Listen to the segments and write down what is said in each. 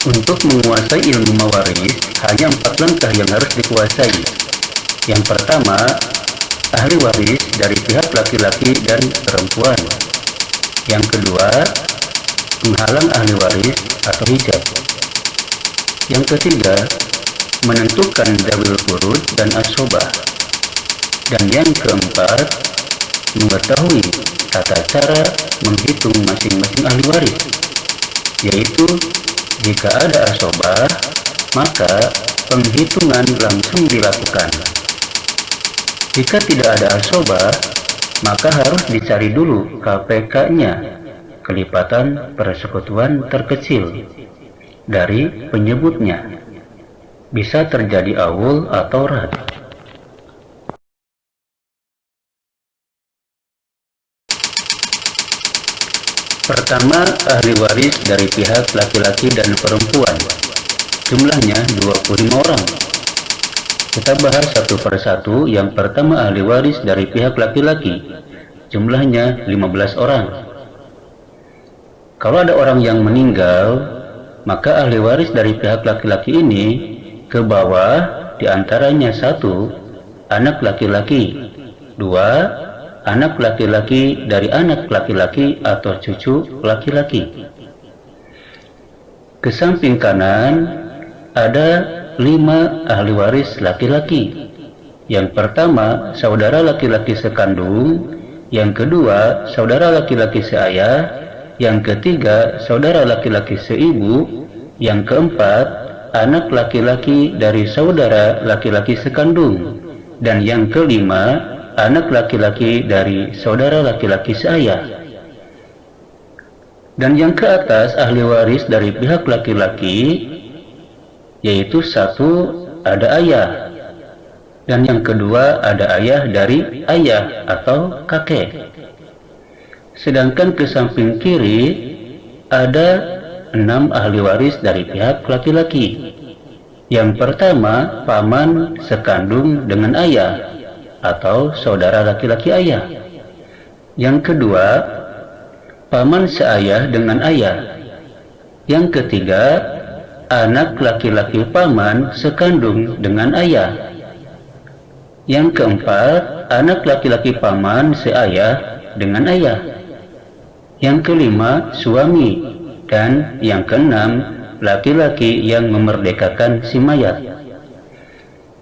Untuk menguasai ilmu mawaris, hanya 4 langkah yang harus dikuasai. Yang pertama, ahli waris dari pihak laki-laki dan perempuan. Yang kedua, penghalang ahli waris atau hijab. Yang ketiga, menentukan dawil furud dan asobah. Dan yang keempat, mengetahui tata cara menghitung masing-masing ahli waris, yaitu jika ada asobah, maka penghitungan langsung dilakukan. Jika tidak ada asobah, maka harus dicari dulu KPK-nya, kelipatan persekutuan terkecil, dari penyebutnya. Bisa terjadi awul atau rad. Pertama, ahli waris dari pihak laki-laki dan perempuan. Jumlahnya 25 orang. Kita bahas satu persatu. Yang pertama, ahli waris dari pihak laki-laki. Jumlahnya 15 orang. Kalau ada orang yang meninggal, maka ahli waris dari pihak laki-laki ini ke bawah, diantaranya 1, anak laki-laki, 2, anak laki-laki dari anak laki-laki atau cucu laki-laki. Ke samping kanan ada 5 ahli waris laki-laki. Yang pertama, saudara laki-laki sekandung. Yang kedua, saudara laki-laki seayah. Yang ketiga, saudara laki-laki seibu. Yang keempat, anak laki-laki dari saudara laki-laki sekandung. Dan yang kelima, anak laki-laki dari saudara laki-laki seayah. Dan yang ke atas ahli waris dari pihak laki-laki, yaitu 1, ada ayah. Dan yang kedua ada ayah dari ayah atau kakek. Sedangkan ke samping kiri ada 6 ahli waris dari pihak laki-laki. Yang pertama, paman sekandung dengan ayah atau saudara laki-laki ayah. Yang kedua, paman seayah dengan ayah. Yang ketiga, anak laki-laki paman sekandung dengan ayah. Yang keempat, anak laki-laki paman seayah dengan ayah. Yang kelima, suami. Dan yang keenam, laki-laki yang memerdekakan si mayat.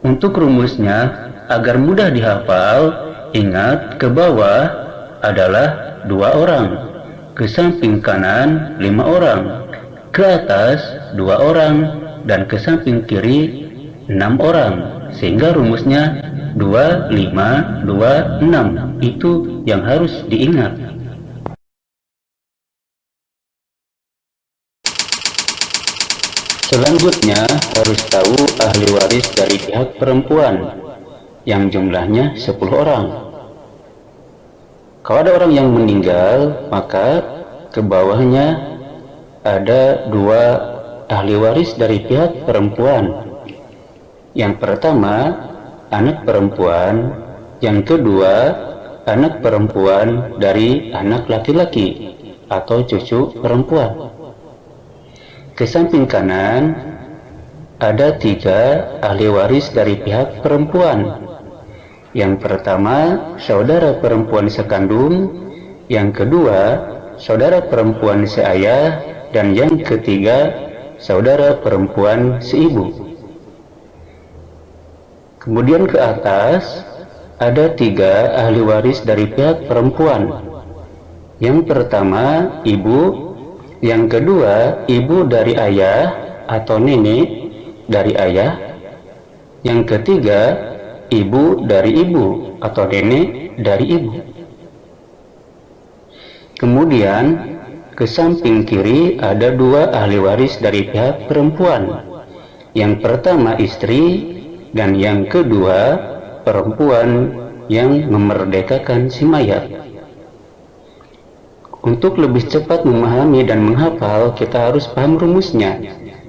Untuk rumusnya, agar mudah dihafal, ingat ke bawah adalah 2 orang, ke samping kanan 5 orang, ke atas 2 orang, dan ke samping kiri 6 orang. Sehingga rumusnya 2, 5, 2, 6. Itu yang harus diingat. Selanjutnya harus tahu ahli waris dari pihak perempuan, yang jumlahnya 10 orang. Kalau ada orang yang meninggal, maka ke bawahnya ada 2 ahli waris dari pihak perempuan. Yang pertama, anak perempuan. Yang kedua, anak perempuan dari anak laki-laki atau cucu perempuan. Ke samping kanan ada 3 ahli waris dari pihak perempuan. Yang pertama, saudara perempuan sekandung. Yang kedua, saudara perempuan seayah. Dan yang ketiga, saudara perempuan seibu. Kemudian ke atas ada 3 ahli waris dari pihak perempuan. Yang pertama, ibu. Yang kedua, ibu dari ayah atau nenek dari ayah. Yang ketiga, ibu dari ibu atau nenek dari ibu. Kemudian ke samping kiri ada 2 ahli waris dari pihak perempuan. Yang pertama istri, dan yang kedua perempuan yang memerdekakan si mayat. Untuk lebih cepat memahami dan menghafal, kita harus paham rumusnya.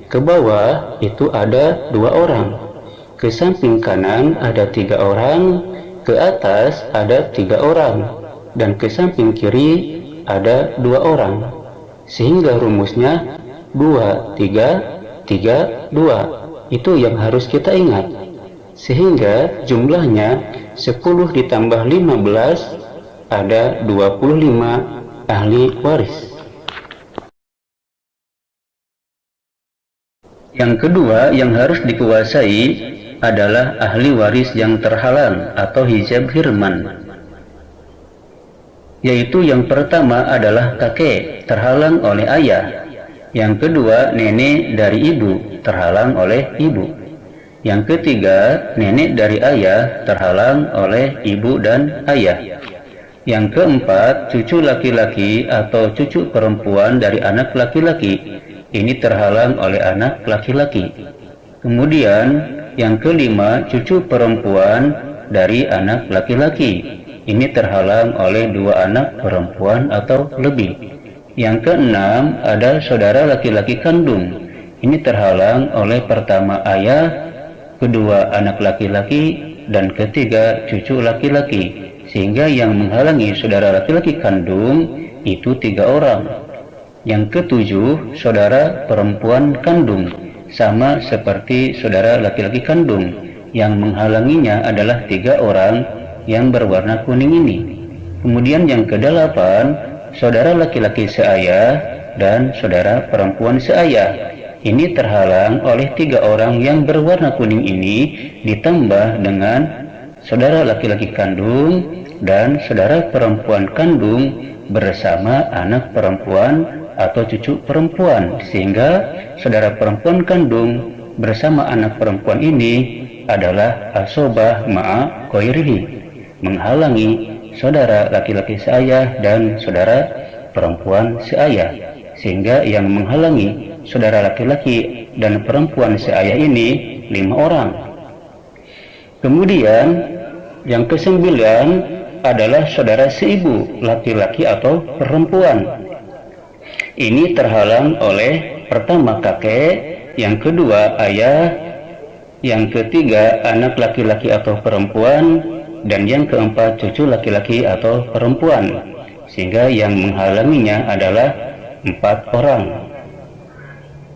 Ke bawah itu ada 2 orang, ke samping kanan ada 3 orang, ke atas ada 3 orang, dan ke samping kiri ada 2 orang. Sehingga rumusnya 2, 3, 3, 2. Itu yang harus kita ingat. Sehingga jumlahnya 10 ditambah 15 ada 25 ahli waris. Yang kedua yang harus dikuasai adalah ahli waris yang terhalang atau hijab hirman. Yaitu yang pertama adalah kakek terhalang oleh ayah, yang kedua nenek dari ibu terhalang oleh ibu, yang ketiga nenek dari ayah terhalang oleh ibu dan ayah, yang keempat cucu laki-laki atau cucu perempuan dari anak laki-laki, ini terhalang oleh anak laki-laki. Kemudian yang kelima cucu perempuan dari anak laki-laki, ini terhalang oleh dua anak perempuan atau lebih. Yang keenam ada saudara laki-laki kandung, ini terhalang oleh pertama ayah, kedua anak laki-laki, dan ketiga cucu laki-laki, sehingga yang menghalangi saudara laki-laki kandung itu 3 orang. Yang ketujuh saudara perempuan kandung, sama seperti saudara laki-laki kandung, yang menghalanginya adalah 3 orang yang berwarna kuning ini. Kemudian yang kedelapan saudara laki-laki seayah dan saudara perempuan seayah, ini terhalang oleh 3 orang yang berwarna kuning ini, ditambah dengan saudara laki-laki kandung dan saudara perempuan kandung bersama anak perempuan atau cucu perempuan, sehingga saudara perempuan kandung bersama anak perempuan ini adalah asobah ma'a ghairihi, menghalangi saudara laki-laki seayah dan saudara perempuan seayah, sehingga yang menghalangi saudara laki-laki dan perempuan seayah ini 5 orang. Kemudian yang kesembilan adalah saudara seibu laki-laki atau perempuan, ini terhalang oleh pertama kakek, yang kedua ayah, yang ketiga anak laki-laki atau perempuan, dan yang keempat cucu laki-laki atau perempuan, sehingga yang menghalanginya adalah 4 orang.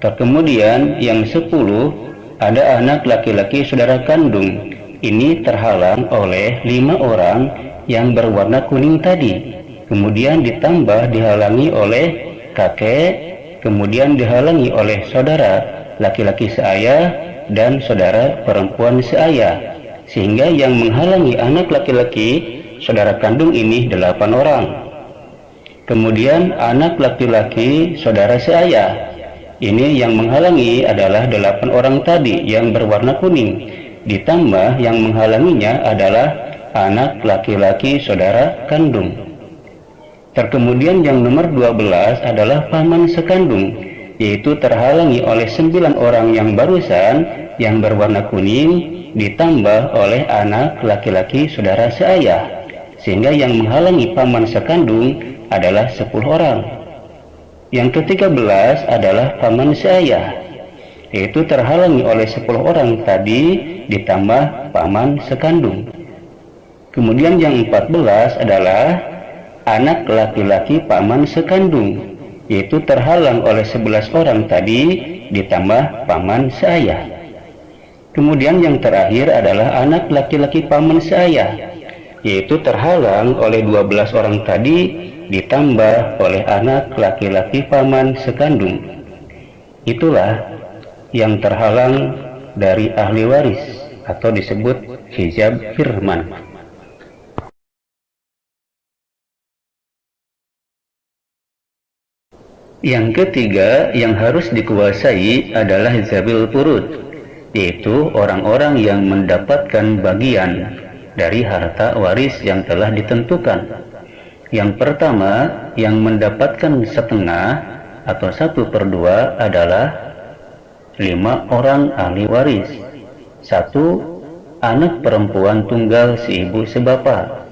Kemudian yang 10 ada anak laki-laki saudara kandung, ini terhalang oleh 5 orang yang berwarna kuning tadi, kemudian ditambah dihalangi oleh kakek, kemudian dihalangi oleh saudara laki-laki seayah dan saudara perempuan seayah, sehingga yang menghalangi anak laki-laki saudara kandung ini 8 orang. Kemudian anak laki-laki saudara seayah, ini yang menghalangi adalah 8 orang tadi yang berwarna kuning, ditambah yang menghalanginya adalah anak laki-laki saudara kandung. Kemudian yang nomor 12 adalah paman sekandung, yaitu terhalangi oleh 9 orang yang barusan yang berwarna kuning, ditambah oleh anak laki-laki saudara seayah, sehingga yang menghalangi paman sekandung adalah 10 orang. Yang ke-13 adalah paman seayah, yaitu terhalangi oleh 10 orang tadi ditambah paman sekandung. Kemudian yang 14 adalah anak laki-laki paman sekandung, yaitu terhalang oleh 11 orang tadi ditambah paman seayah. Kemudian yang terakhir adalah anak laki-laki paman seayah, yaitu terhalang oleh 12 orang tadi ditambah oleh anak laki-laki paman sekandung. Itulah yang terhalang dari ahli waris atau disebut hijab hirman. Yang ketiga yang harus dikuasai adalah zabil furud, yaitu orang-orang yang mendapatkan bagian dari harta waris yang telah ditentukan. Yang pertama yang mendapatkan setengah atau 1/2 adalah 5 orang ahli waris. 1. Anak perempuan tunggal seibu sebapak.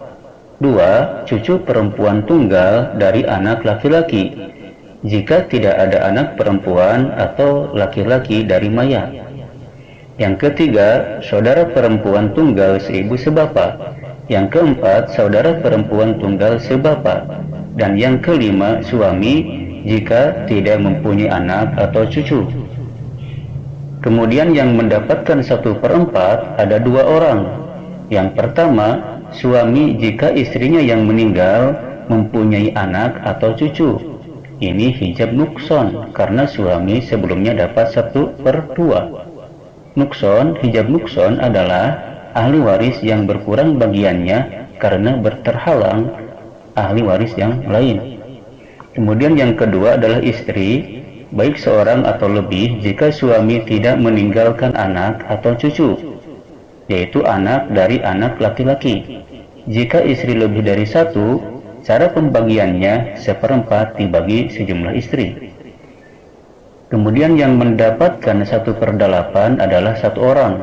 2. Cucu perempuan tunggal dari anak laki-laki, jika tidak ada anak perempuan atau laki-laki dari mayat. Yang ketiga, saudara perempuan tunggal seibu sebapak. Yang keempat, saudara perempuan tunggal sebapak. Dan yang kelima, suami jika tidak mempunyai anak atau cucu. Kemudian yang mendapatkan 1/4 ada 2 orang. Yang pertama, suami jika istrinya yang meninggal mempunyai anak atau cucu. Ini hijab nukson karena suami sebelumnya dapat 1/2. Nukson, hijab nukson adalah ahli waris yang berkurang bagiannya karena berterhalang ahli waris yang lain. Kemudian yang kedua adalah istri, baik seorang atau lebih jika suami tidak meninggalkan anak atau cucu, yaitu anak dari anak laki-laki. Jika istri lebih dari 1, cara pembagiannya 1/4 dibagi sejumlah istri. Kemudian yang mendapatkan 1/8 adalah 1 orang,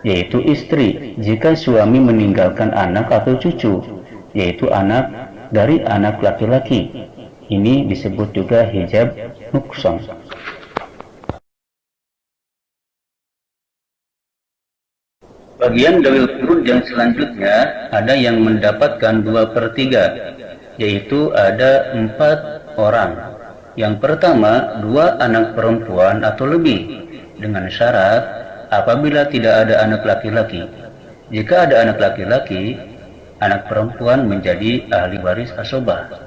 yaitu istri jika suami meninggalkan anak atau cucu, yaitu anak dari anak laki-laki. Ini disebut juga hijab nukson. Bagian dawil furud yang selanjutnya ada yang mendapatkan 2/3, yaitu ada 4 orang. Yang pertama, 2 anak perempuan atau lebih, dengan syarat apabila tidak ada anak laki-laki. Jika ada anak laki-laki, anak perempuan menjadi ahli waris asobah.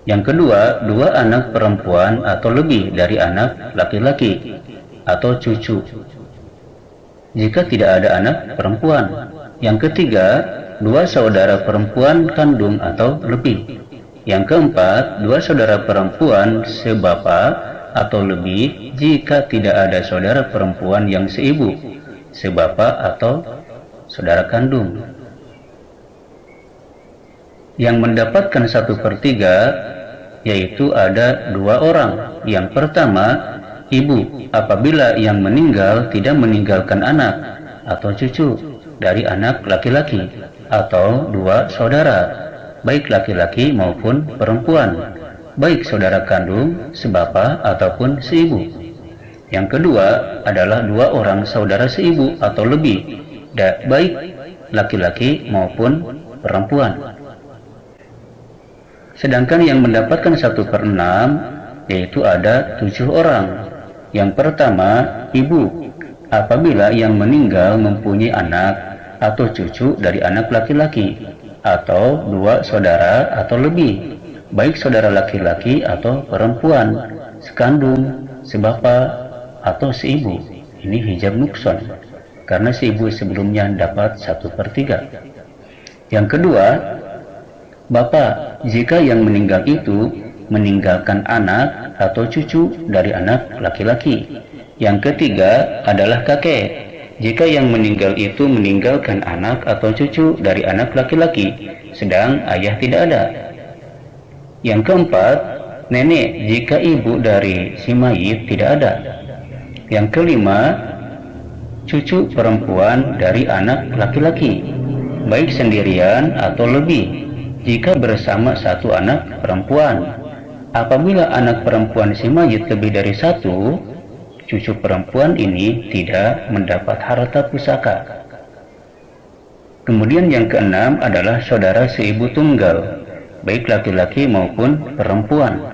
Yang kedua, 2 anak perempuan atau lebih dari anak laki-laki atau cucu, jika tidak ada anak perempuan. Yang ketiga, 2 saudara perempuan kandung atau lebih. Yang keempat, 2 saudara perempuan sebapa atau lebih jika tidak ada saudara perempuan yang seibu, sebapa atau saudara kandung. Yang mendapatkan 1/3 yaitu ada 2 orang. Yang pertama, ibu apabila yang meninggal tidak meninggalkan anak atau cucu dari anak laki-laki, atau 2 saudara, baik laki-laki maupun perempuan, baik saudara kandung, sebapa ataupun seibu. Yang kedua adalah 2 orang saudara seibu atau lebih, baik laki-laki maupun perempuan. Sedangkan yang mendapatkan 1/6 yaitu ada 7 orang. Yang pertama, ibu apabila yang meninggal mempunyai anak atau cucu dari anak laki-laki, atau 2 saudara atau lebih, baik saudara laki-laki atau perempuan, sekandung, sebapa atau seibu. Ini hijab nukson karena seibu sebelumnya dapat 1/3. Yang kedua, bapak jika yang meninggal itu meninggalkan anak atau cucu dari anak laki-laki. Yang ketiga adalah kakek jika yang meninggal itu meninggalkan anak atau cucu dari anak laki-laki, sedang ayah tidak ada. Yang keempat, nenek jika ibu dari si mayit tidak ada. Yang kelima, cucu perempuan dari anak laki-laki, baik sendirian atau lebih, jika bersama 1 anak perempuan. Apabila anak perempuan si mayit lebih dari 1, cucu perempuan ini tidak mendapat harta pusaka. Kemudian yang keenam adalah saudara seibu tunggal, baik laki-laki maupun perempuan.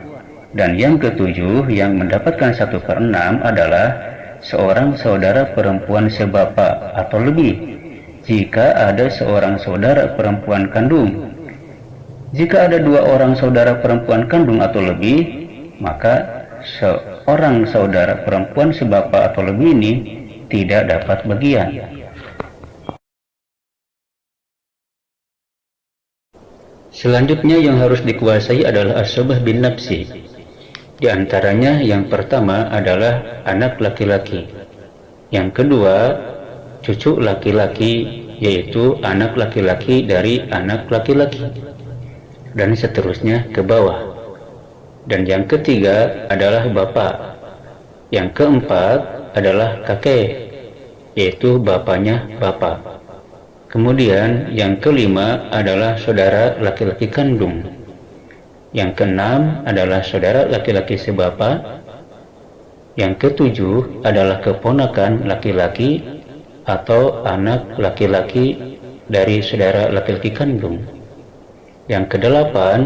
Dan yang ketujuh yang mendapatkan 1/6 adalah seorang saudara perempuan sebapa atau lebih, jika ada seorang saudara perempuan kandung. Jika ada 2 orang saudara perempuan kandung atau lebih, maka seorang saudara perempuan sebapa atau lebih ini tidak dapat bagian. Selanjutnya yang harus dikuasai adalah as-sobah bin nafsi. Di antaranya yang pertama adalah anak laki-laki. Yang kedua, cucu laki-laki, yaitu anak laki-laki dari anak laki-laki, dan seterusnya ke bawah. Dan yang ketiga adalah bapak. Yang keempat adalah kakek, yaitu bapaknya bapak. Kemudian yang kelima adalah saudara laki-laki kandung. Yang keenam adalah saudara laki-laki sebapa. Yang ketujuh adalah keponakan laki-laki atau anak laki-laki dari saudara laki-laki kandung. Yang kedelapan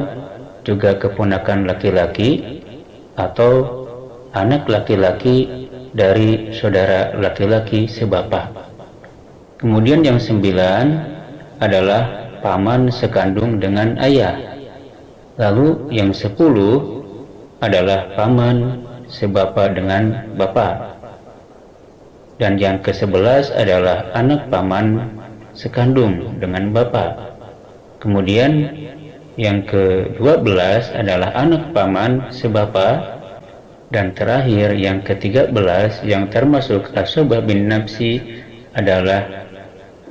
juga keponakan laki-laki atau anak laki-laki dari saudara laki-laki sebapak. Kemudian yang 9 adalah paman sekandung dengan ayah. Lalu yang 10 adalah paman sebapak dengan bapak. Dan yang ke-11 adalah anak paman sekandung dengan bapak. Kemudian yang ke-12 adalah anak paman sebapak. Dan terakhir yang ke-13 yang termasuk asobah bin nafsi adalah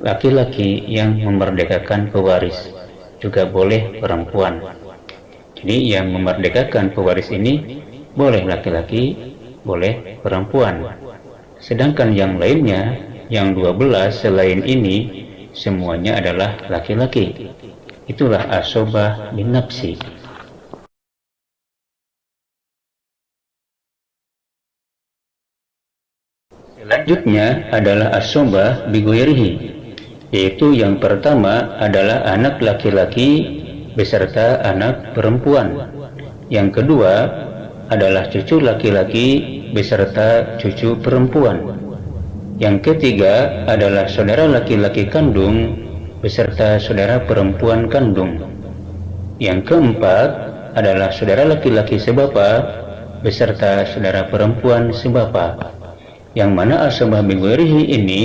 laki-laki yang memerdekakan pewaris, juga boleh perempuan. Jadi yang memerdekakan pewaris ini boleh laki-laki, boleh perempuan. Sedangkan yang lainnya, yang 12 selain ini, semuanya adalah laki-laki. Itulah asobah bin nafsi. Selanjutnya adalah asobah bighairihi, yaitu yang pertama adalah anak laki-laki beserta anak perempuan. Yang kedua adalah cucu laki-laki beserta cucu perempuan. Yang ketiga adalah saudara laki-laki kandung beserta saudara perempuan kandung. Yang keempat adalah saudara laki-laki sebapak beserta saudara perempuan sebapak. Yang mana asobah bighairihi ini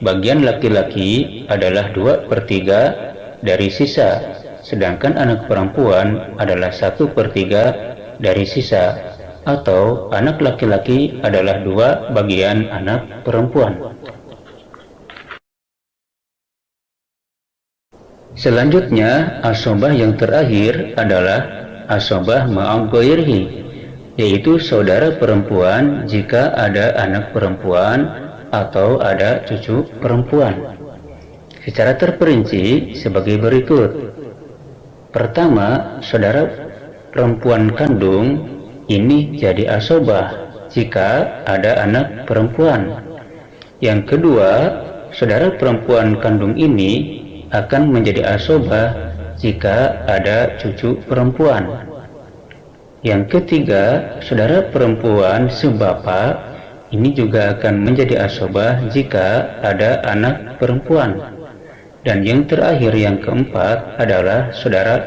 bagian laki-laki adalah 2/3 dari sisa, sedangkan anak perempuan adalah 1/3 dari sisa, atau anak laki-laki adalah 2 bagian anak perempuan. Selanjutnya, asobah yang terakhir adalah asobah ma'aghairihi, yaitu saudara perempuan jika ada anak perempuan atau ada cucu perempuan. Secara terperinci sebagai berikut. Pertama, saudara perempuan kandung ini jadi asobah jika ada anak perempuan. Yang kedua, saudara perempuan kandung ini akan menjadi asobah jika ada cucu perempuan. Yang ketiga, saudara perempuan sebapak ini juga akan menjadi asobah jika ada anak perempuan. Dan yang terakhir, yang keempat adalah saudara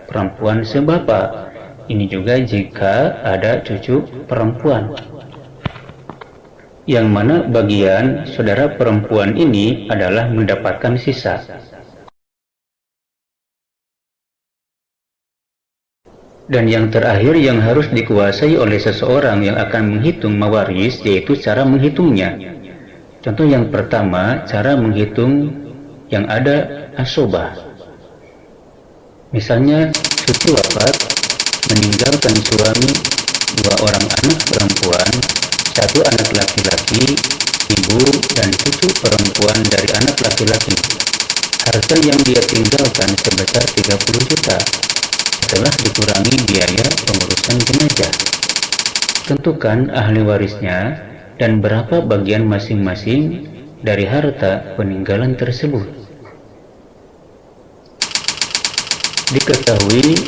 perempuan sebapak. Ini juga jika ada cucu perempuan. Yang mana bagian saudara perempuan ini adalah mendapatkan sisa. Dan yang terakhir yang harus dikuasai oleh seseorang yang akan menghitung mawaris, yaitu cara menghitungnya. Contoh yang pertama, cara menghitung yang ada asobah. Misalnya, cucu wafat meninggalkan suami, 2 orang anak perempuan, 1 anak laki-laki, ibu dan cucu perempuan dari anak laki-laki. Harta yang dia tinggalkan sebesar 30 juta. Setelah dikurangi biaya pengurusan jenazah. Tentukan ahli warisnya dan berapa bagian masing-masing dari harta peninggalan tersebut. Diketahui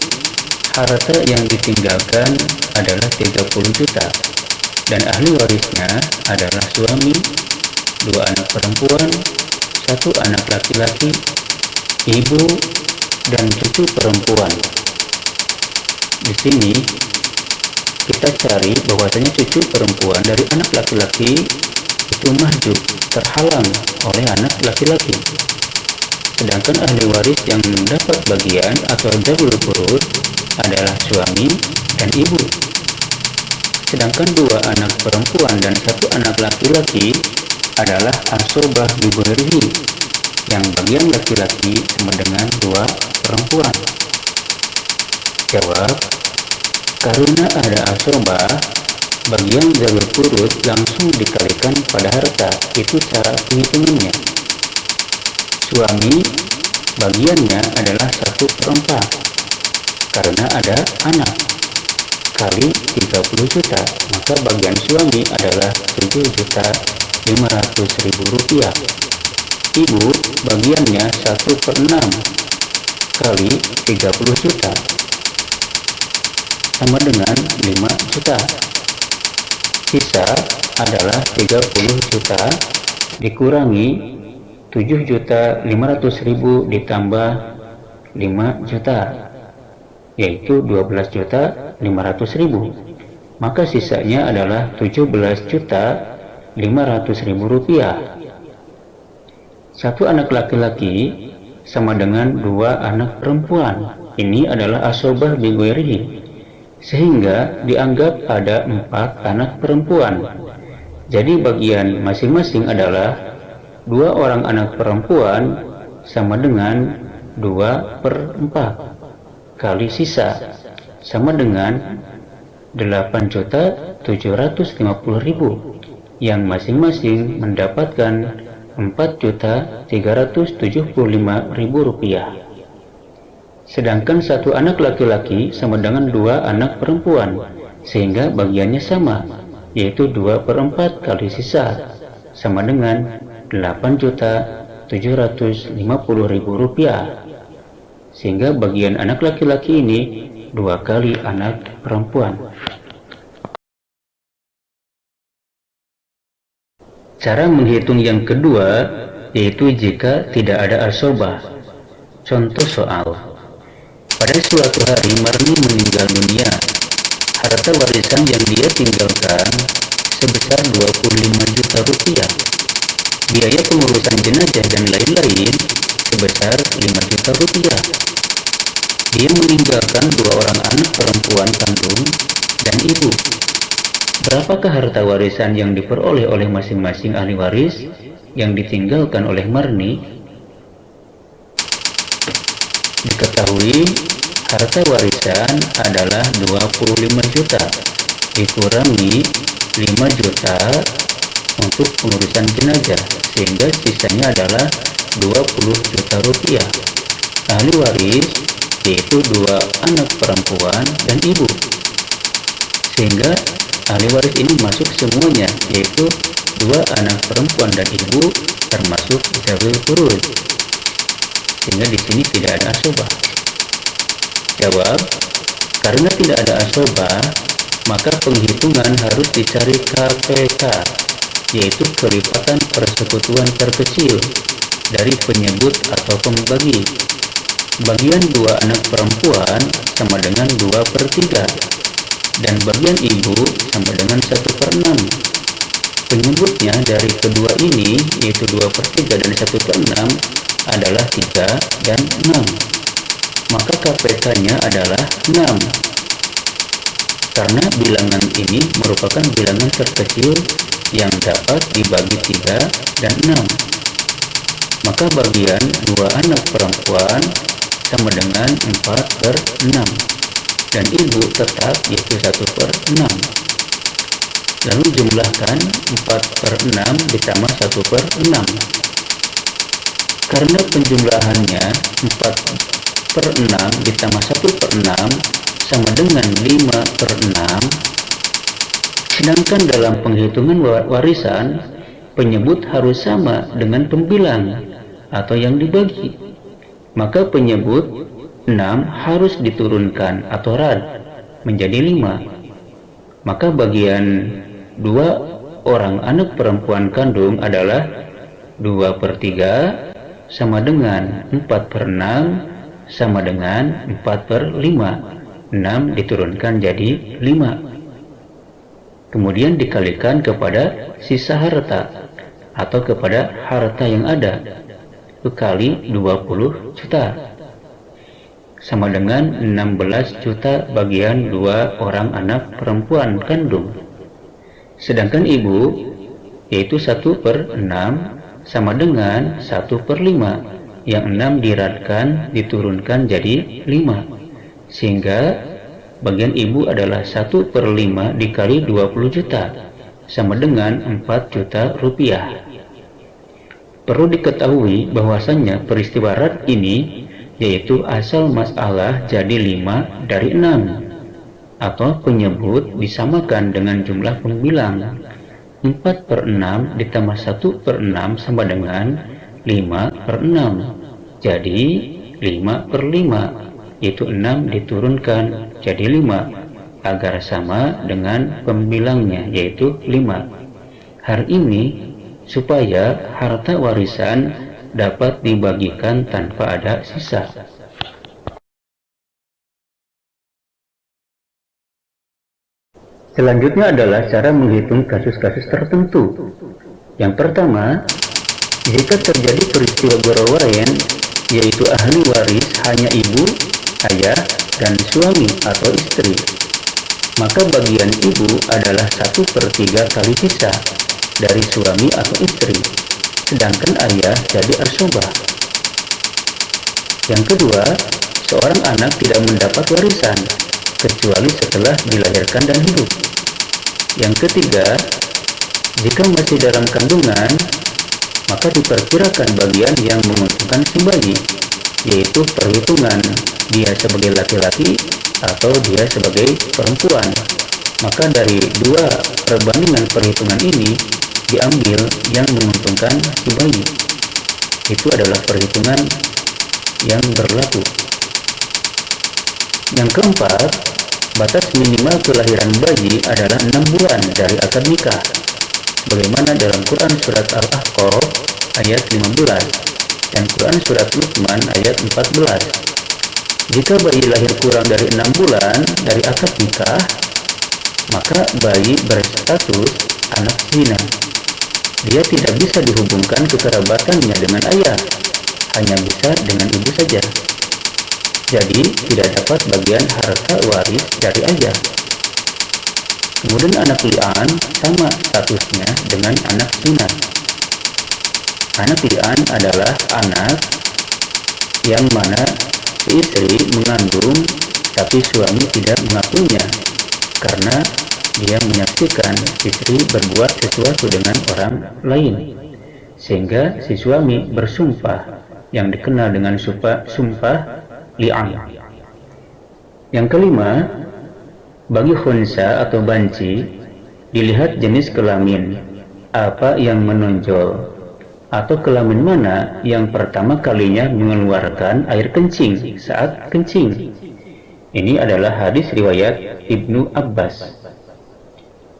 harta yang ditinggalkan adalah 30 juta dan ahli warisnya adalah suami, 2 anak perempuan, 1 anak laki-laki, ibu, dan cucu perempuan. Di sini kita cari bahwasanya cucu perempuan dari anak laki-laki itu mahjub, terhalang oleh anak laki-laki. Sedangkan ahli waris yang mendapat bagian atau jabul furud adalah suami dan ibu. Sedangkan 2 anak perempuan dan 1 anak laki-laki adalah asobah bighairihi, yang bagian laki-laki sama dengan 2 perempuan. Jawab, karena ada asobah, bagian jabul furud langsung dikalikan pada harta. Itu cara penghitungannya. Suami bagiannya adalah 1/4 karena ada anak, kali 30 juta, maka bagian suami adalah 7.500.000 rupiah. Ibu bagiannya 1/6 kali 30 juta sama dengan 5 juta. Sisa adalah 30 juta dikurangi 7.500.000 ditambah 5 juta, yaitu 12.500.000. Maka sisanya adalah 17.500.000 rupiah. Satu anak laki-laki sama dengan 2 anak perempuan. Ini adalah asobah bighairihi, sehingga dianggap ada 4 anak perempuan. Jadi bagian masing-masing adalah 2 orang anak perempuan sama dengan 2/4 kali sisa sama dengan 8.750.000, yang masing-masing mendapatkan 4.375.000 rupiah. Sedangkan satu anak laki-laki sama dengan 2 anak perempuan, sehingga bagiannya sama, yaitu 2/4 kali sisa sama dengan 8.750.000 rupiah. Sehingga bagian anak laki-laki ini 2 kali anak perempuan. Cara menghitung yang kedua yaitu jika tidak ada asobah. Contoh soal: pada suatu hari Marni meninggal dunia. Harta warisan yang dia tinggalkan sebesar 25 juta rupiah. Biaya pengurusan jenazah dan lain-lain sebesar 5 juta rupiah. Dia meninggalkan 2 orang anak perempuan kandung dan ibu. Berapakah harta warisan yang diperoleh oleh masing-masing ahli waris yang ditinggalkan oleh Marni? Diketahui harta warisan adalah 25 juta dikurangi 5 juta untuk pengurusan jenazah, sehingga sisanya adalah 20 juta rupiah. Ahli waris yaitu 2 anak perempuan dan ibu, sehingga ahli waris ini masuk semuanya, yaitu 2 anak perempuan dan ibu termasuk zawil furud, sehingga di sini tidak ada asobah. Jawab: karena tidak ada asobah, maka penghitungan harus dicari KPK, yaitu kelipatan persekutuan terkecil dari penyebut atau pembagi. Bagian 2 anak perempuan sama dengan 2/3, dan bagian ibu sama dengan 1/6. Penyebutnya dari kedua ini, yaitu 2/3 dan 1/6, adalah 3 dan 6. Maka KPK-nya adalah 6. Karena bilangan ini merupakan bilangan terkecil yang dapat dibagi 3 dan 6. Maka bagian 2 anak perempuan sama dengan 4/6. Dan ibu tetap yaitu 1/6. Lalu jumlahkan 4/6 ditambah 1/6. Karena penjumlahannya 4/6 ditambah 1/6 sama dengan 5/6, sedangkan dalam penghitungan warisan penyebut harus sama dengan pembilang atau yang dibagi, maka penyebut 6 harus diturunkan atau rad menjadi 5. Maka bagian 2 orang anak perempuan kandung adalah 2/3 sama dengan 4/6 sama dengan 4/5. 6 diturunkan jadi 5. Kemudian dikalikan kepada sisa harta atau kepada harta yang ada, kali 20 juta. Sama dengan 16 juta bagian 2 orang anak perempuan kandung. Sedangkan ibu yaitu 1/6 sama dengan 1/5, yang 6 diradkan diturunkan jadi 5, sehingga bagian ibu adalah 1/5 dikali 20 juta sama dengan 4 juta rupiah. Perlu diketahui bahwasannya peristiwa rad ini yaitu asal masalah jadi 5 dari 6, atau penyebut disamakan dengan jumlah pembilang. 4/6 ditambah 1/6 sama dengan 5/6, jadi 5/5, yaitu 6 diturunkan jadi 5 agar sama dengan pembilangnya yaitu 5. Hal ini supaya harta warisan dapat dibagikan tanpa ada sisa. Selanjutnya adalah cara menghitung kasus-kasus tertentu. Yang pertama, jika terjadi peristiwa berlawanan, yaitu ahli waris hanya ibu, ayah, dan suami atau istri, maka bagian ibu adalah 1/3 kali sisa dari suami atau istri, sedangkan ayah jadi asobah. Yang kedua, seorang anak tidak mendapat warisan, kecuali setelah dilahirkan dan hidup. Yang ketiga, jika masih dalam kandungan, maka diperkirakan bagian yang menguntungkan si bayi, yaitu perhitungan dia sebagai laki-laki atau dia sebagai perempuan. Maka dari dua perbandingan perhitungan ini diambil yang menguntungkan si bayi. Itu adalah perhitungan yang berlaku. Yang keempat, batas minimal kelahiran bayi adalah 6 bulan dari akad nikah, sebagaimana dalam Quran Surat Al-Ahqaf ayat 15 dan Quran Surat Luqman ayat 14. Jika bayi lahir kurang dari 6 bulan dari akad nikah, maka bayi berstatus anak zina. Dia tidak bisa dihubungkan kekerabatannya dengan ayah, hanya bisa dengan ibu saja. Jadi tidak dapat bagian harta waris dari ayah. Kemudian anak li'an sama statusnya dengan anak zina. Anak li'an adalah anak yang mana si istri mengandung tapi suami tidak mengakuinya karena dia menyaksikan istri berbuat sesuatu dengan orang lain, sehingga si suami bersumpah yang dikenal dengan sumpah li'an. Yang kelima, bagi khunsa atau banci dilihat jenis kelamin apa yang menonjol atau kelamin mana yang pertama kalinya mengeluarkan air kencing saat kencing. Ini adalah hadis riwayat Ibnu Abbas.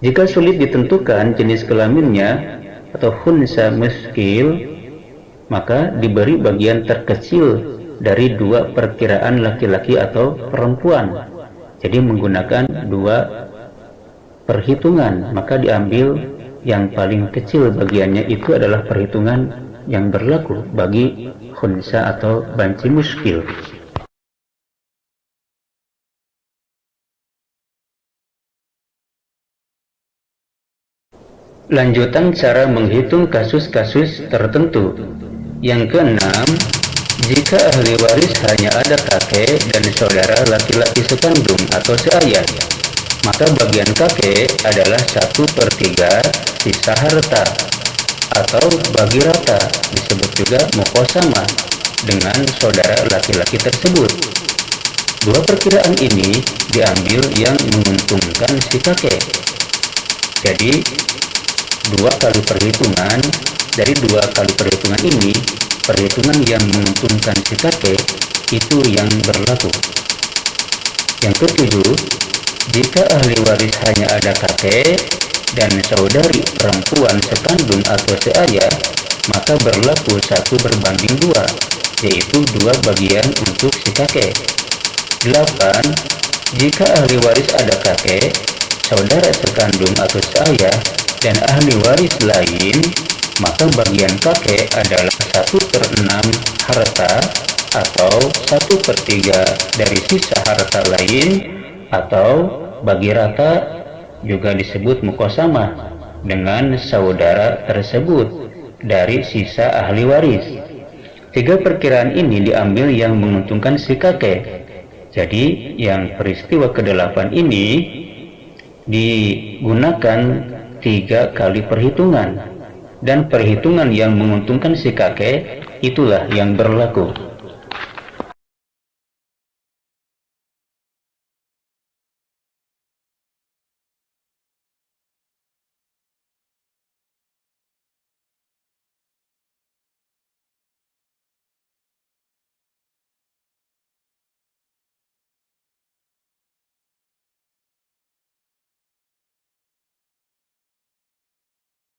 Jika sulit ditentukan jenis kelaminnya atau khunsa muskil, maka diberi bagian terkecil dari 2 perkiraan laki-laki atau perempuan. Jadi menggunakan 2 perhitungan, maka diambil yang paling kecil bagiannya, itu adalah perhitungan yang berlaku bagi khunsa atau banci muskil. Lanjutan cara menghitung kasus-kasus tertentu. Yang keenam, jika ahli waris hanya ada kakek dan saudara laki-laki sekandung atau seayah, maka bagian kakek adalah 1/3 sisa harta, atau bagi rata, disebut juga muqasamah, dengan saudara laki-laki tersebut. 2 perkiraan ini diambil yang menguntungkan si kakek. Jadi 2 kali perhitungan. Dari 2 kali perhitungan ini, perhitungan yang menguntungkan si kakek itu yang berlaku. Yang ketujuh, jika ahli waris hanya ada kakek dan saudari perempuan sekandung atau seayah, maka berlaku 1/2, yaitu 2 bagian untuk si kakek. 8. Jika ahli waris ada kakek, saudara sekandung atau seayah, dan ahli waris lain, maka bagian kakek adalah 1/6 harta atau 1/3 dari sisa harta lain, atau bagi rata, juga disebut muqasamah, dengan saudara tersebut dari sisa ahli waris. 3 perkiraan ini diambil yang menguntungkan si kakek. Jadi yang peristiwa ke-8 ini digunakan 3 kali perhitungan, dan perhitungan yang menguntungkan si kakek itulah yang berlaku.